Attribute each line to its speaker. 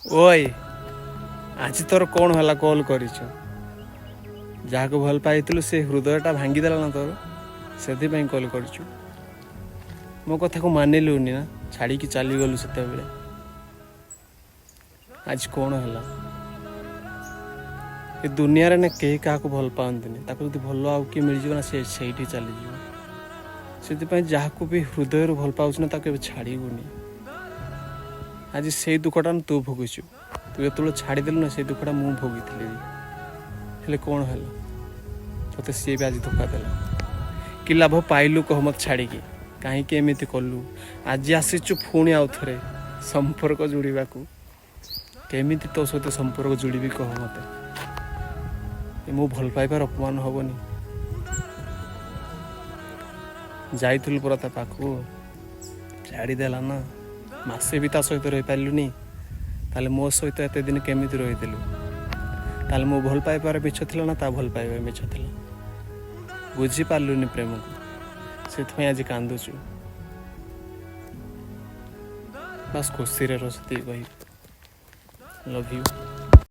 Speaker 1: ओए आज तोर कौन है कॉल कर जहाँ को भल पाई से हृदयटा भांगीदेला ना तोर से कॉल कर मो कथा को मानिलुनि ना छाड़ी की चली गलु से आज कौन है ये दुनिया रे ना कहीं क्या भल पाती जो भल आउ किए मिल जाए ना से चली से जहाँ को भी हृदय भल पाऊँ ना छाड़बूनी आज से दुखटा तू भोगुचु तू जो छाड़देलु ना से दुखटा मुझे भोगी हेले कौन है तो सी भी आज धोखा देला कि लाभ पाइलु कह मत छाड़ी कहीं एमती कलु आज आसीचु पुणी आउ थे संपर्क जोड़ा केमी तो सहित संपर्क जोड़ी कह मत मो भल पाइबार अपमान हेनी जाइलु पूरा ता पाखु छाड़देला ना मसे भी ता सहित रही पार्लुनि ताले मो सहित एत दिन केमी रही ताले मो भल पाइबार मिछ थिला ना ता भल पाइबार मिछ थिला बुझी पार्लुनि प्रेम को से आज कांदुचु बस खुशी रे रसती कही लव यू।